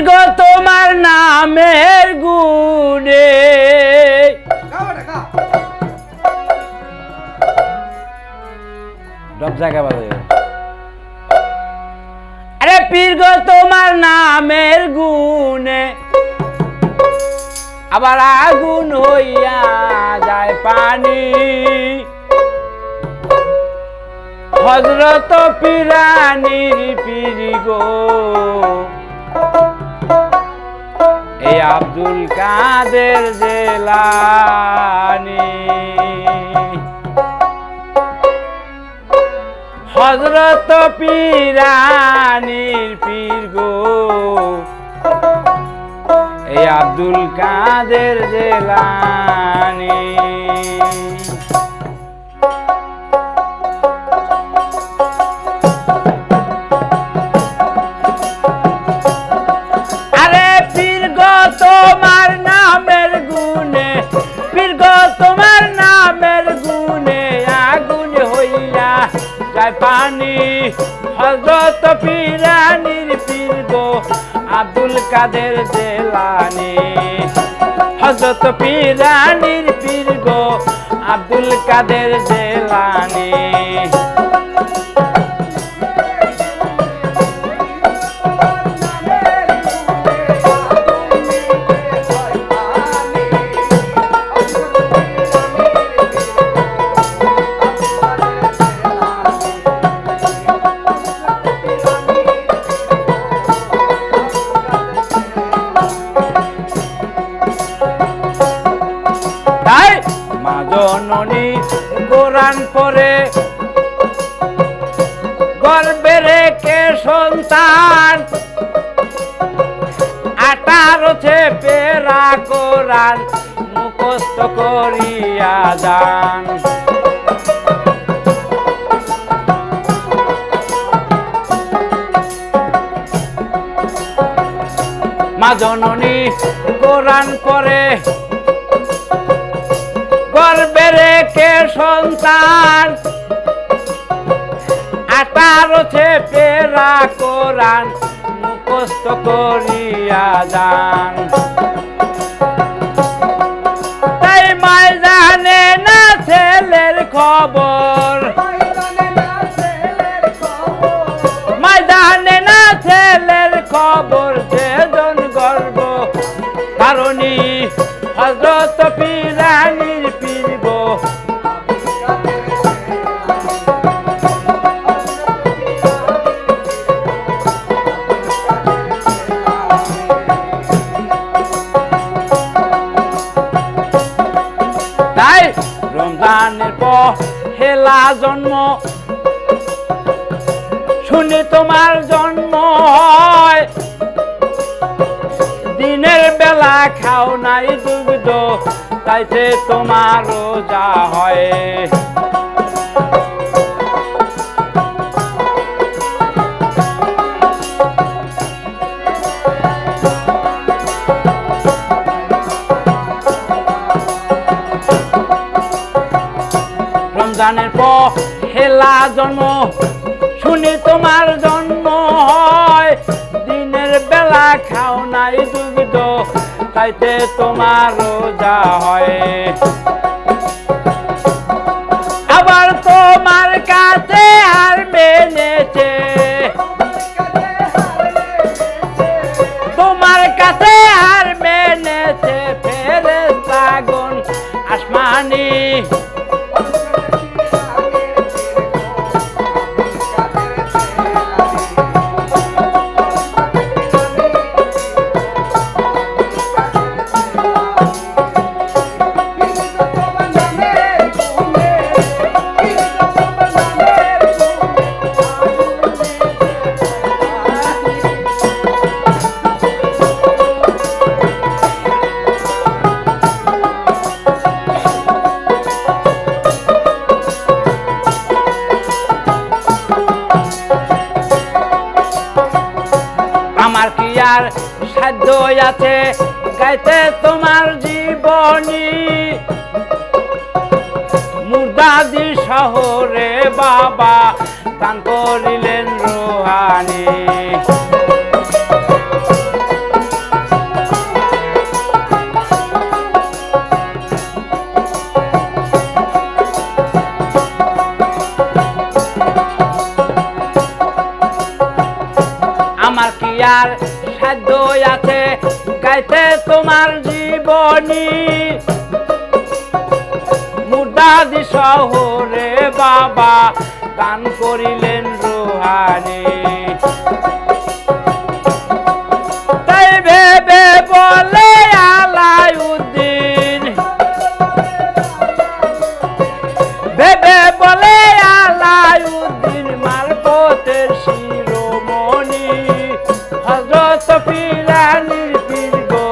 গো তোমার নামের গুণে সব জায়গা বাজে আরে পীর গো তোমার নামের গুণে আবার আগুন হইয়া যায় পানি হযরত পীরানির পীর গো এই আব্দুল কাদের জিলানী হযরত পীরানির পীর গো এই আব্দুল কাদের জিলানী আরে পীর গো তোমার নামের গুণে পীর গো তোমার নামের গুণে আগুন হইয়া যায় পানি হযরত পীরানির পীর গো আব্দুল কাদের জিলানী হযরত পীরানির পীর গো আব্দুল কাদের জিলানী জননী কোরআন পড়ে গর্বে রেখে সন্তান 18 চেপেরা কোরআন মুখস্থ করিয়া যান মা জননী কোরআন পড়ে গর্বে রেখে সন্তান 18 চেপেরা কোরআন মুখস্থ করিয়া যান তাই মায় জানে না ছেলের খবর মায় জানে না ছেলের খবর সেজন গর্ব কারণী হযরত পীরানির পীর গো তাই রমজানের পহেলা জন্ম শুনে তোমার জন্ম হয় দিনের বেলা খাও নাই দুগ্ধ তাইতে তোমার রোজা হয় রমজানের পহেলা জন্ম শুনে তোমার জন্ম হয় দিনের বেলা খাও নাই দুগ্ধ তাইতে তোমার রোজা হয় আবার তোমার কাছে হার মেনেছে তোমার কাছে হার মেনেছে ফেরেশতাগণ আসমানি আমার কি আর সাধ্য আছে গাইতে তোমার জীবনী মুর্দাদি শহরে বাবা দান করিলেন রুহানি আর সাধ্য আছে গাইতে তোমার জীবনী মুর্দাদি শহরে বাবা দান করিলেন রুহানি তাই ভেবে বলে আলাউদ্দিন ভেবে বলে আলাউদ্দিন মারফতের শিরোমণি হযরত পীরানির পীর গো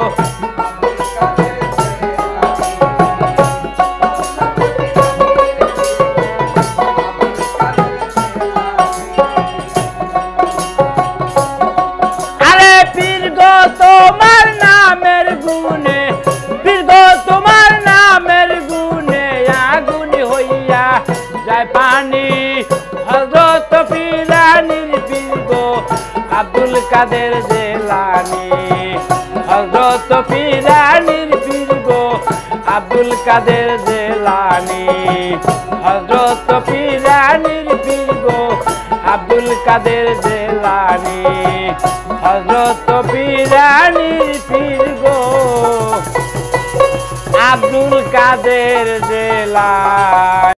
আরে পীর গো তোমার নামের গুণে পীর গো তোমার নামের গুণে আগুন হইয়া যায় পানি হযরত পীরানির পীর গো আব্দুল কাদের জিলানী হযরত পীরানির পীর গো আব্দুল কাদের জিলানী হযরত পীরানির পীর গো আব্দুল কাদের জিলানী হযরত পীরানির পীর গো আব্দুল কাদের জিলানী।